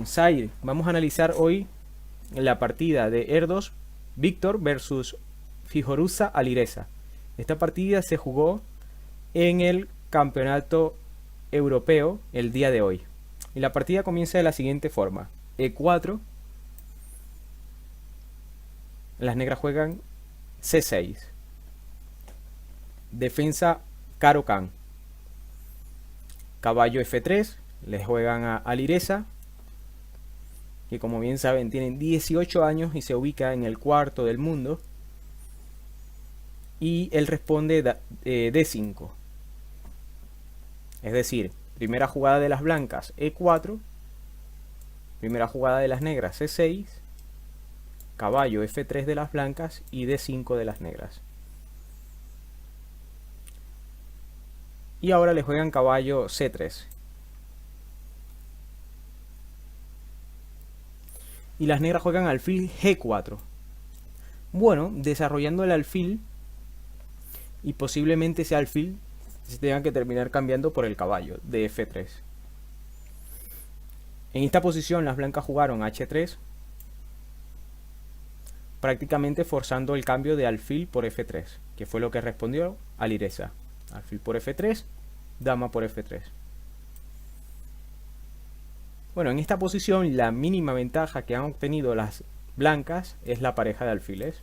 con Zaire. Vamos a analizar hoy la partida de Erdos Víctor versus Fijoruza Alireza. Esta partida se jugó en el campeonato europeo el día de hoy. Y la partida comienza de la siguiente forma: E4, las negras juegan C6, defensa Caro-Kann, caballo F3, le juegan a Alireza, que como bien saben tienen 18 años y se ubica en el cuarto del mundo, y él responde D5, es decir, primera jugada de las blancas E4, primera jugada de las negras C6, caballo F3 de las blancas y D5 de las negras. Y ahora le juegan caballo C3. Y las negras juegan alfil G4. Bueno, desarrollando el alfil, y posiblemente ese alfil se tenga que terminar cambiando por el caballo de F3. En esta posición las blancas jugaron H3, prácticamente forzando el cambio de alfil por F3, que fue lo que respondió Alireza. Alfil por F3, dama por F3. Bueno, en esta posición la mínima ventaja que han obtenido las blancas es la pareja de alfiles.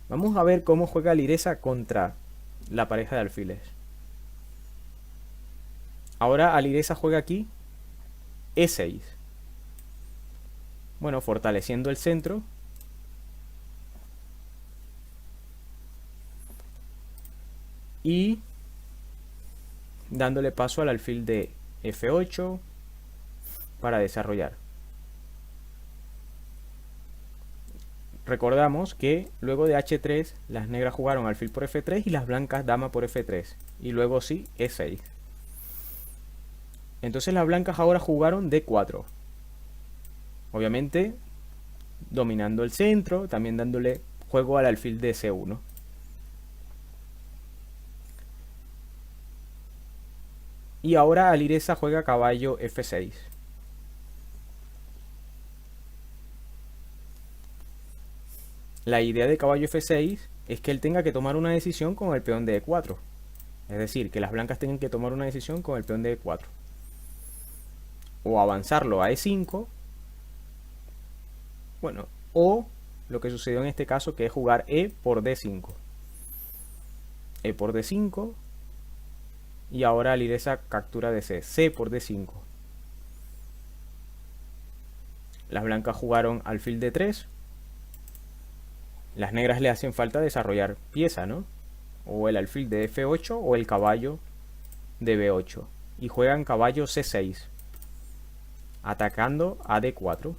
Vamos a ver cómo juega Alireza contra la pareja de alfiles. Ahora Alireza juega aquí E6. Bueno, fortaleciendo el centro. Y dándole paso al alfil de F8 para desarrollar. Recordamos que luego de H3 las negras jugaron alfil por F3 y las blancas dama por F3. Y luego sí E6. Entonces las blancas ahora jugaron D4. Obviamente dominando el centro, también dándole juego al alfil de C1. Y ahora Alireza juega caballo F6. La idea de caballo F6 es que él tenga que tomar una decisión con el peón de E4. Es decir, que las blancas tengan que tomar una decisión con el peón de E4. O avanzarlo a E5. Bueno, o lo que sucedió en este caso, que es jugar E por D5. E por D5. Y ahora Alireza captura de C. C por D5. Las blancas jugaron alfil D3. Las negras le hacen falta desarrollar pieza, ¿no? O el alfil de F8 o el caballo de B8. Y juegan caballo C6. Atacando a D4.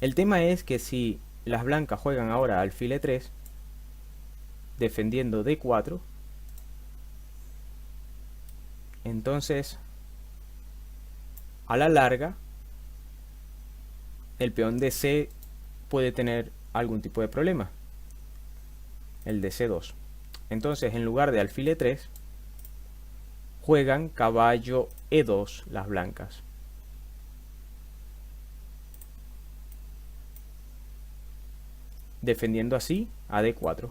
El tema es que si las blancas juegan ahora alfil E3, defendiendo D4, entonces a la larga el peón de C puede tener algún tipo de problema, el de C2. Entonces en lugar de alfil E3 juegan caballo E2 las blancas. Defendiendo así a D4.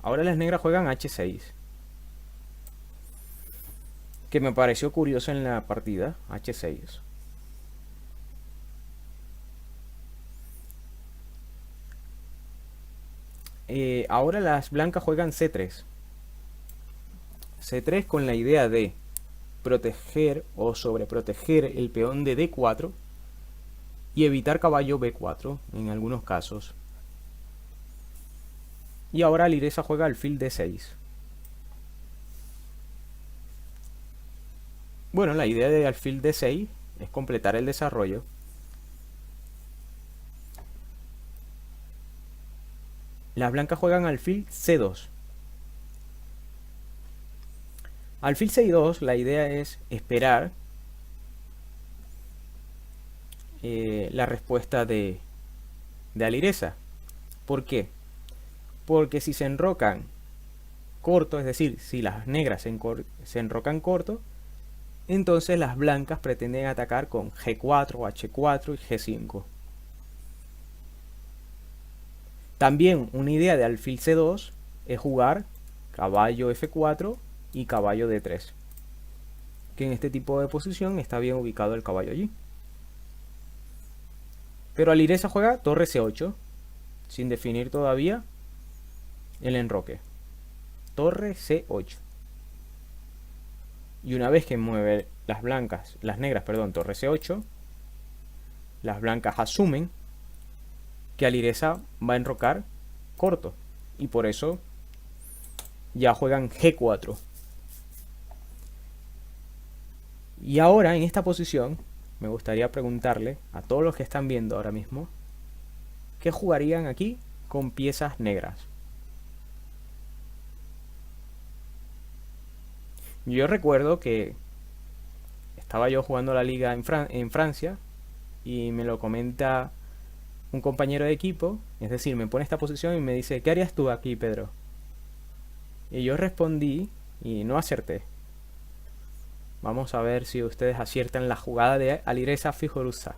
Ahora las negras juegan H6. Que me pareció curioso en la partida. H6. Ahora las blancas juegan C3. C3 con la idea de proteger o sobreproteger el peón de D4 y evitar caballo B4 en algunos casos. Y ahora Alireza juega alfil D6. Bueno, la idea de alfil D6 es completar el desarrollo. Las blancas juegan alfil C2. Alfil C2, la idea es esperar la respuesta de Alireza. ¿Por qué? Porque si se enrocan corto, es decir, si las negras se enrocan corto, entonces las blancas pretenden atacar con G4, H4 y G5. También una idea de alfil C2 es jugar caballo F4 y caballo D3, que en este tipo de posición está bien ubicado el caballo allí. Pero Alireza juega torre C8, sin definir todavía el enroque. Torre C8. Y una vez que mueve las negras, torre C8, las blancas asumen que Alireza va a enrocar corto. Y por eso ya juegan G4. Y ahora en esta posición me gustaría preguntarle a todos los que están viendo ahora mismo, ¿qué jugarían aquí con piezas negras? Yo recuerdo que estaba yo jugando la liga en Francia y me lo comenta un compañero de equipo, es decir, me pone esta posición y me dice, ¿qué harías tú aquí, Pedro? Y yo respondí y no acerté. Vamos a ver si ustedes aciertan la jugada de Alireza Fijoruza.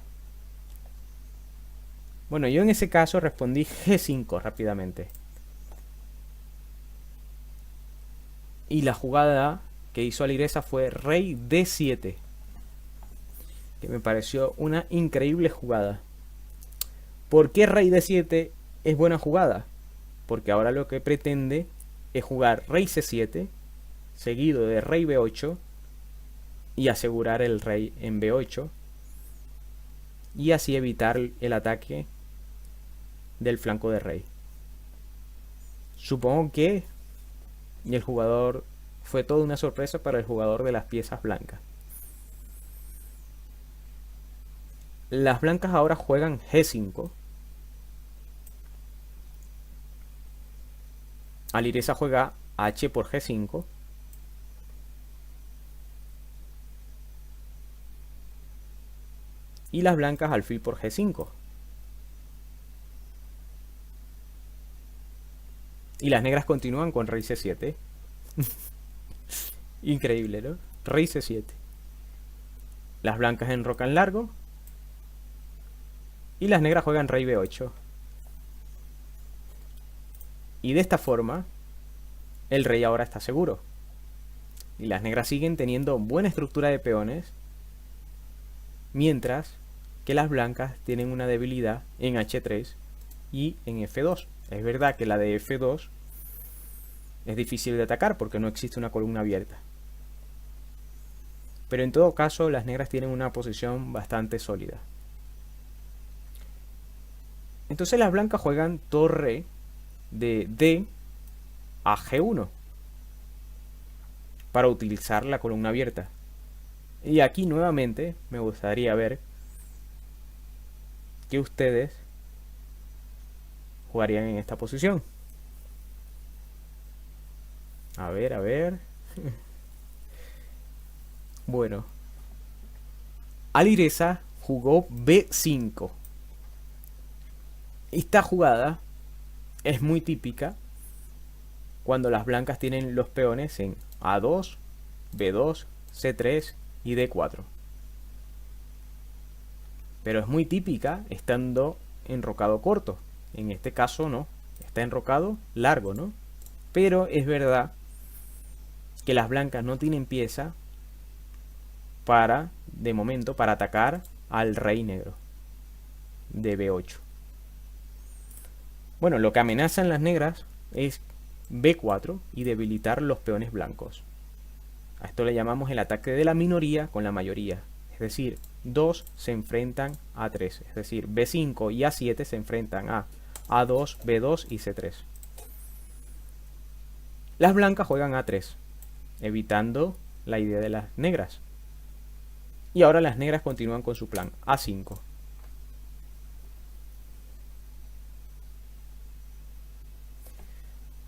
Bueno, yo en ese caso respondí G5 rápidamente. Y la jugada que hizo Alireza fue rey D7, que me pareció una increíble jugada. ¿Por qué rey D7 es buena jugada? Porque ahora lo que pretende es jugar rey C7 seguido de rey B8 y asegurar el rey en B8 y así evitar el ataque del flanco de rey. Supongo que el jugador fue toda una sorpresa para el jugador de las piezas blancas. Las blancas ahora juegan G5. Alireza juega H por G5. Y las blancas alfil por G5. Y las negras continúan con rey C7. Increíble, ¿no? Rey C7. Las blancas enrocan largo. Y las negras juegan rey B8. Y de esta forma, el rey ahora está seguro. Y las negras siguen teniendo buena estructura de peones. Mientras que las blancas tienen una debilidad en H3 y en F2. Es verdad que la de F2 es difícil de atacar porque no existe una columna abierta. Pero en todo caso las negras tienen una posición bastante sólida. Entonces las blancas juegan torre de D a G1 para utilizar la columna abierta. Y aquí nuevamente me gustaría ver que ustedes jugarían en esta posición. A ver, a ver. Bueno, Alireza jugó B5. Esta jugada es muy típica cuando las blancas tienen los peones en A2, B2, C3 y D4. Pero es muy típica estando enrocado corto. En este caso no, está enrocado largo, ¿no? Pero es verdad que las blancas no tienen pieza para, de momento, para atacar al rey negro de B8. Bueno, lo que amenazan las negras es B4 y debilitar los peones blancos. A esto le llamamos el ataque de la minoría con la mayoría. Es decir, 2 se enfrentan a 3. Es decir, B5 y A7 se enfrentan a A2, B2 y C3. Las blancas juegan A3, evitando la idea de las negras. Y ahora las negras continúan con su plan A5.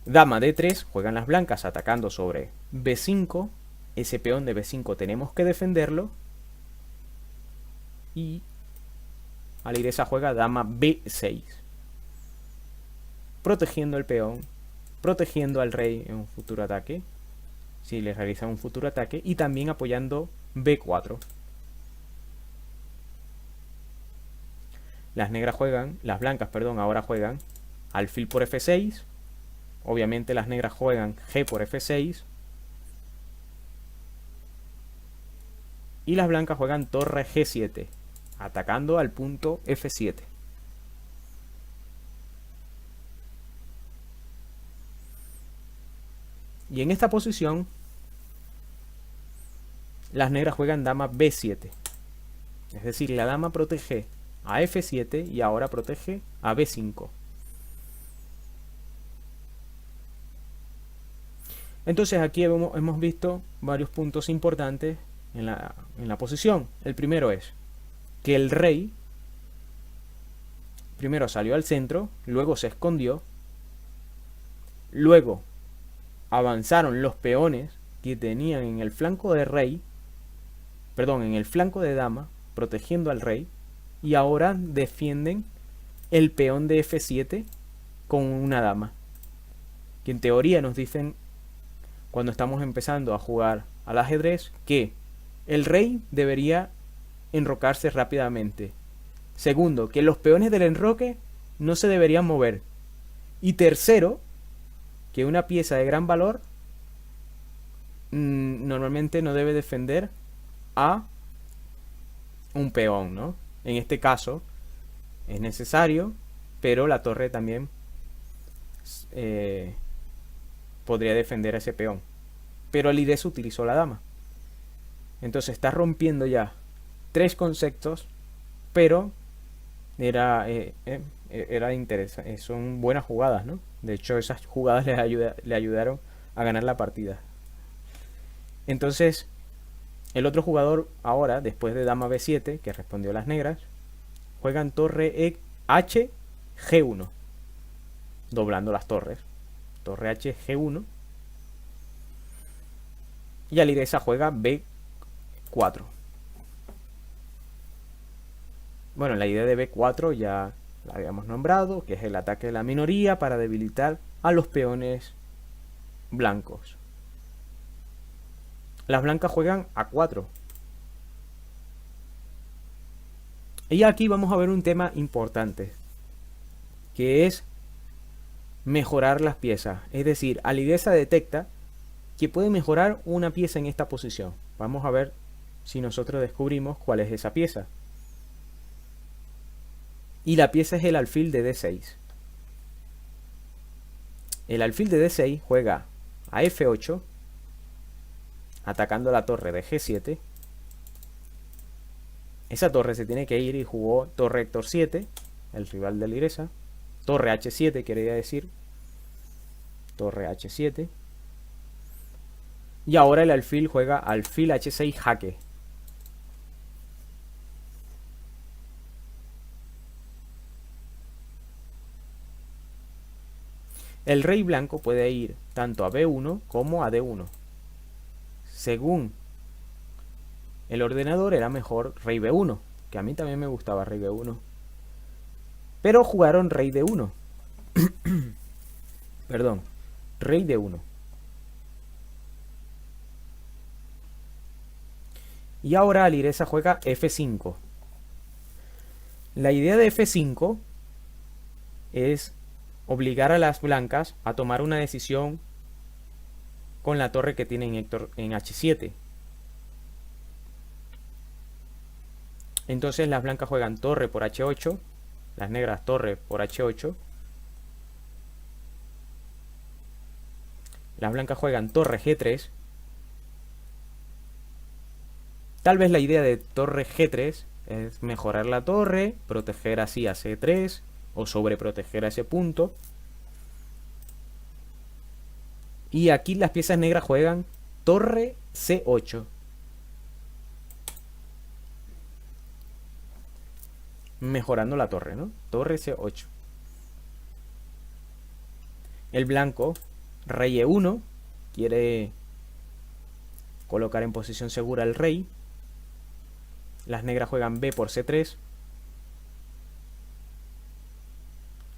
Dama D3, juegan las blancas atacando sobre B5. Ese peón de B5 tenemos que defenderlo. Y Alireza juega dama B6. protegiendo el peón, protegiendo al rey en un futuro ataque, si le realiza un futuro ataque, y también apoyando B4. Las blancas, perdón, ahora juegan alfil por F6. Obviamente las negras juegan G por F6. Y las blancas juegan torre G7, atacando al punto F7. Y en esta posición, las negras juegan dama B7. Es decir, la dama protege a F7 y ahora protege a B5. Entonces aquí hemos visto varios puntos importantes en la posición. El primero es que el rey primero salió al centro, luego se escondió, luego avanzaron los peones que tenían en el flanco de rey, perdón, en el flanco de dama, protegiendo al rey, y ahora defienden el peón de F7 con una dama, que en teoría nos dicen cuando estamos empezando a jugar al ajedrez que el rey debería enrocarse rápidamente. Segundo, que los peones del enroque no se deberían mover. Y tercero, que una pieza de gran valor normalmente no debe defender a un peón, ¿no? En este caso es necesario, pero la torre también podría defender a ese peón. Pero Alireza utilizó la dama. Entonces está rompiendo ya 3 conceptos, pero era interesante. Son buenas jugadas, ¿no? De hecho, esas jugadas le ayudaron a ganar la partida. Entonces, el otro jugador ahora, después de dama B7, que respondió a las negras, juegan torre H G1, doblando las torres. Torre H G1. Y Alireza juega B4. Bueno, la idea de B4 ya la habíamos nombrado, que es el ataque de la minoría para debilitar a los peones blancos. Las blancas juegan A4. Y aquí vamos a ver un tema importante, que es mejorar las piezas. Es decir, Alireza detecta que puede mejorar una pieza en esta posición. Vamos a ver si nosotros descubrimos cuál es esa pieza. Y la pieza es el alfil de D6. El alfil de D6 juega a F8, atacando la torre de G7. Esa torre se tiene que ir y jugó torre Héctor 7, el rival de Alireza. Torre H7 quería decir. Torre H7. Y ahora el alfil juega alfil H6 jaque. El rey blanco puede ir tanto a B1 como a D1. Según el ordenador era mejor rey B1, que a mí también me gustaba rey B1. Pero jugaron rey D1. Perdón, rey D1. Y ahora Alireza juega F5. La idea de F5 es obligar a las blancas a tomar una decisión con la torre que tienen Héctor en H7. Entonces las blancas juegan torre por H8, las negras torre por H8. Las blancas juegan torre G3. Tal vez la idea de torre G3 es mejorar la torre, proteger así a C3 o sobreproteger a ese punto. Y aquí las piezas negras juegan torre C8. Mejorando la torre, ¿no? Torre C8. El blanco, rey E1, quiere colocar en posición segura al rey. Las negras juegan B por C3.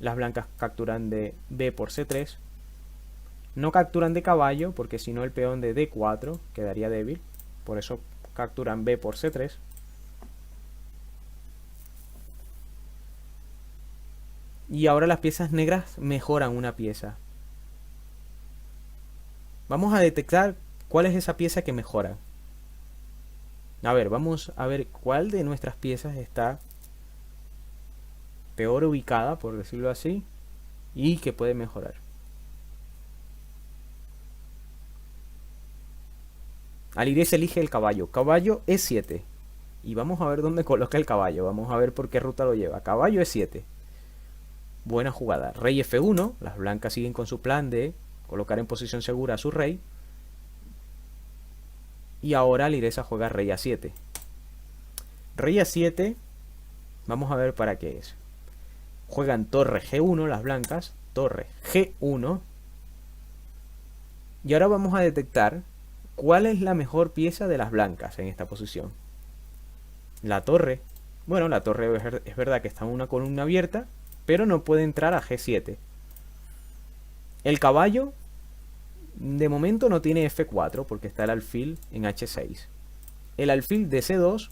Las blancas capturan de B por C3. No capturan de caballo, porque si no el peón de D4 quedaría débil. Por eso capturan B por C3. Y ahora las piezas negras mejoran una pieza. Vamos a detectar cuál es esa pieza que mejora. A ver, vamos a ver cuál de nuestras piezas está peor ubicada, por decirlo así, y que puede mejorar. Alireza elige el caballo. Caballo E7. Y vamos a ver dónde coloca el caballo. Vamos a ver por qué ruta lo lleva. Caballo E7. Buena jugada. Rey F1. Las blancas siguen con su plan de colocar en posición segura a su rey. Y ahora Alireza juega rey A7. Rey A7. Vamos a ver para qué es. Juegan torre G1 las blancas. Torre G1. Y ahora vamos a detectar cuál es la mejor pieza de las blancas en esta posición. La torre. Bueno, la torre es verdad que está en una columna abierta, pero no puede entrar a G7. El caballo, de momento no tiene F4 porque está el alfil en H6. El alfil de C2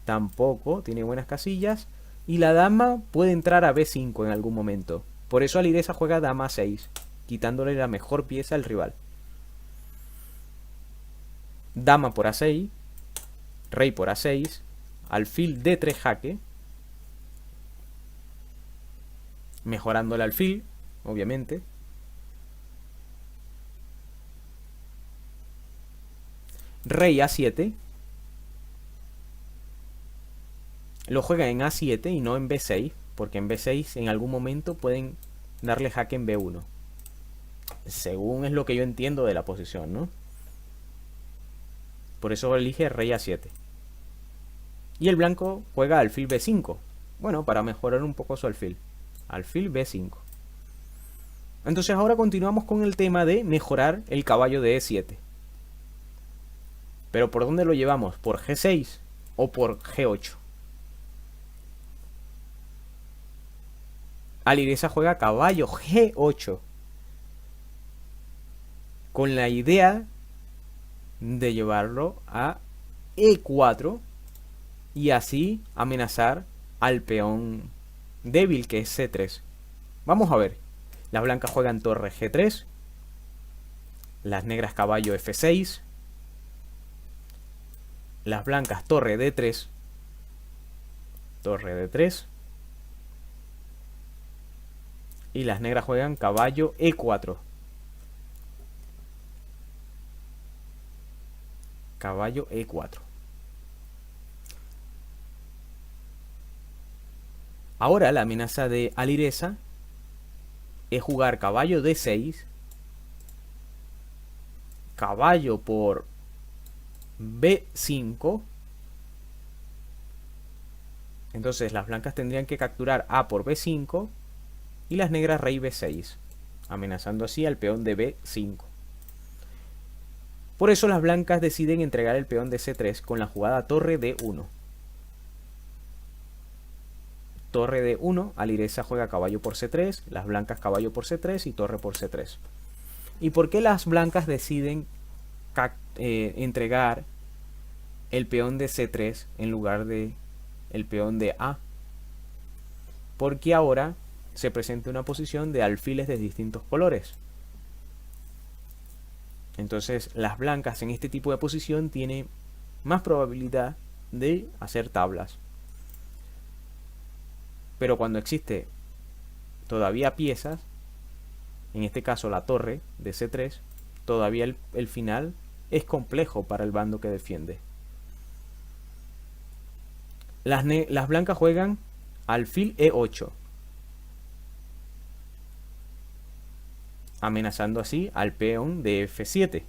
tampoco tiene buenas casillas. Y la dama puede entrar a B5 en algún momento. Por eso Alireza juega dama 6, quitándole la mejor pieza al rival. Dama por A6, rey por A6, alfil D3 jaque, mejorando el alfil, obviamente. Rey A7, lo juega en A7 y no en B6, porque en B6 en algún momento pueden darle jaque en B1. Según es lo que yo entiendo de la posición, ¿no? Por eso elige rey A7. Y el blanco juega alfil B5. Bueno, para mejorar un poco su alfil. Alfil B5. Entonces ahora continuamos con el tema de mejorar el caballo de E7. Pero ¿por dónde lo llevamos? ¿Por G6 o por G8? Alireza juega caballo G8. Con la idea de llevarlo a E4 y así amenazar al peón débil que es C3. Vamos a ver. Las blancas juegan torre G3. Las negras caballo F6. Las blancas torre D3. Torre D3. Y las negras juegan caballo E4. Caballo E4. Ahora la amenaza de Alireza es jugar caballo D6. Caballo por B5. Entonces las blancas tendrían que capturar A por B5 y las negras rey B6, amenazando así al peón de B5. Por eso las blancas deciden entregar el peón de C3 con la jugada torre D1. Torre D1, Alireza juega caballo por C3, las blancas caballo por C3 y torre por C3. ¿Y por qué las blancas deciden entregar el peón de C3 en lugar de el peón de A? Porque ahora se presenta una posición de alfiles de distintos colores. Entonces las blancas en este tipo de posición tienen más probabilidad de hacer tablas. Pero cuando existe todavía piezas, en este caso la torre de C3, todavía el final es complejo para el bando que defiende. Las blancas juegan alfil E8, amenazando así al peón de F7.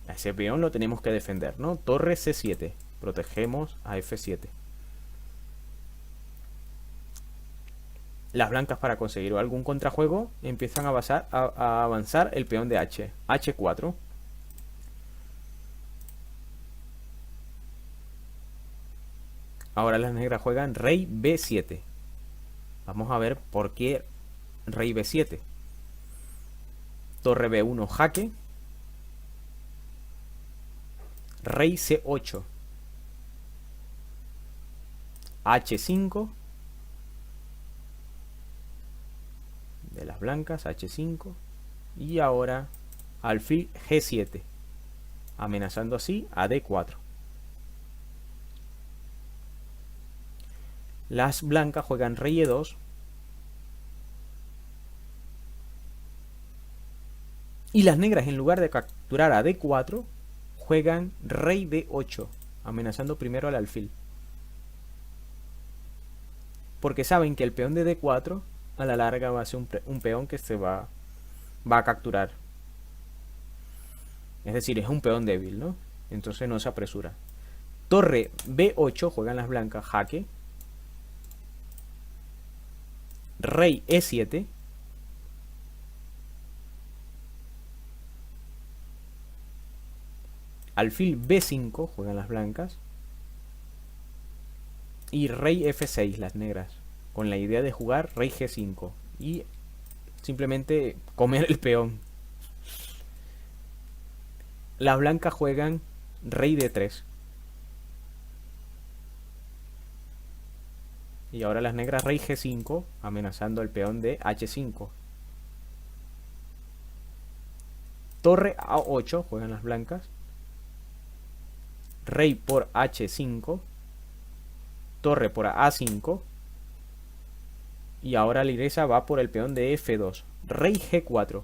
A ese peón lo tenemos que defender, ¿no? Torre C7, protegemos a F7. Las blancas, para conseguir algún contrajuego, empiezan a avanzar el peón de H. H4. Ahora las negras juegan rey B7. Vamos a ver por qué rey b7. Torre b1 jaque. Rey c8. h5. De las blancas, h5. Y ahora alfil g7. Amenazando así a d4. Las blancas juegan rey e2. Y las negras, en lugar de capturar a d4, juegan rey d8, amenazando primero al alfil. Porque saben que el peón de d4 a la larga va a ser un peón que se va a capturar. Es decir, es un peón débil, ¿no? Entonces no se apresura. Torre b8, juegan las blancas, jaque. Rey e7. Alfil b5, juegan las blancas. Y rey f6, las negras. Con la idea de jugar rey g5. Y simplemente comer el peón. Las blancas juegan rey d3. Y ahora las negras rey g5, amenazando el peón de h5. Torre a8, juegan las blancas. Rey por h5. Torre por a5. Y ahora la iresa va por el peón de f2. Rey g4.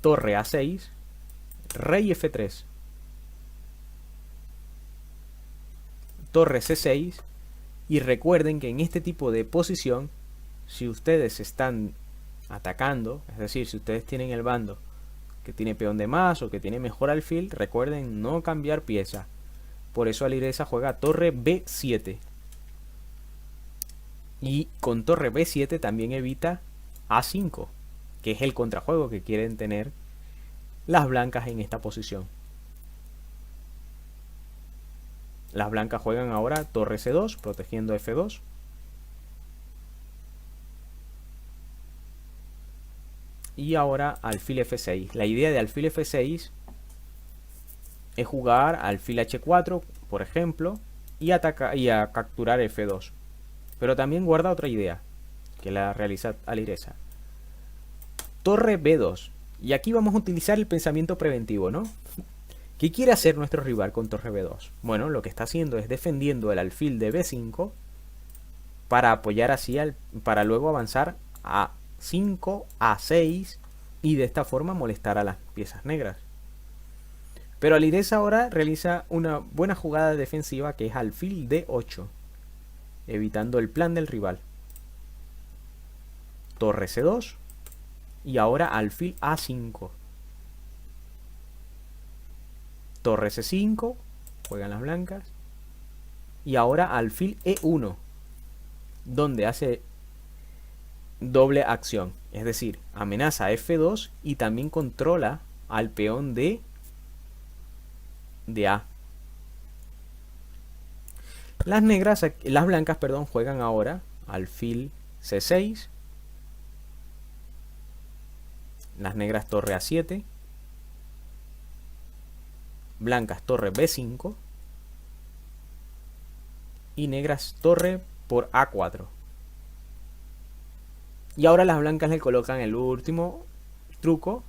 Torre a6. Rey f3. Torre c6. Y recuerden que en este tipo de posición, si ustedes están atacando, es decir, si ustedes tienen el bando que tiene peón de más o que tiene mejor alfil, recuerden no cambiar pieza. Por eso Alireza juega torre b7. Y con torre b7 también evita a5, que es el contrajuego que quieren tener las blancas en esta posición. Las blancas juegan ahora torre c2, protegiendo f2. Y ahora alfil f6. La idea de alfil f6 es jugar alfil h4, por ejemplo, y a capturar f2. Pero también guarda otra idea, que la realiza Alireza. Torre b2. Y aquí vamos a utilizar el pensamiento preventivo, ¿no? ¿Qué quiere hacer nuestro rival con torre b2? Bueno, lo que está haciendo es defendiendo el alfil de b5 para apoyar así, para luego avanzar a 5, a 6 y de esta forma molestar a las piezas negras. Pero Alireza ahora realiza una buena jugada defensiva que es alfil d8, evitando el plan del rival. Torre c2 y ahora alfil a5. Torre c5, juegan las blancas. Y ahora alfil e1, donde hace doble acción, es decir, amenaza a f2 y también controla al peón de A. Las blancas, perdón, juegan ahora alfil c6. Las negras torre a7. Blancas torre b5. Y negras torre por a4. Y ahora las blancas le colocan el último truco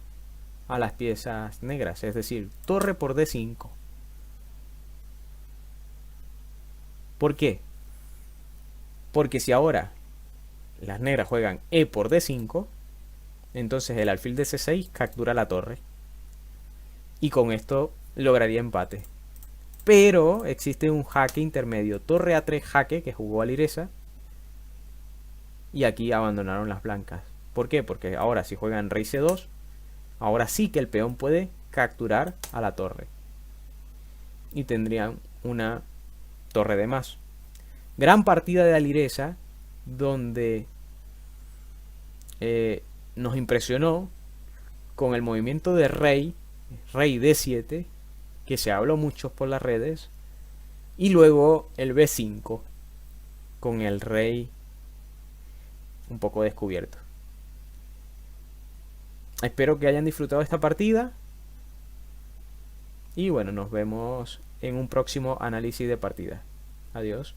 a las piezas negras, es decir, torre por d5. ¿Por qué? Porque si ahora las negras juegan e por d5, entonces el alfil de c6 captura la torre. Y con esto lograría empate. Pero existe un jaque intermedio, torre a3 jaque, que jugó Alireza. Y aquí abandonaron las blancas. ¿Por qué? Porque ahora si juegan rey c2, ahora sí que el peón puede capturar a la torre. Y tendrían una torre de más. Gran partida de Alireza, donde nos impresionó con el movimiento de rey d7, que se habló mucho por las redes, y luego el b5, con el rey un poco descubierto. Espero que hayan disfrutado esta partida. Y bueno, nos vemos en un próximo análisis de partida. Adiós.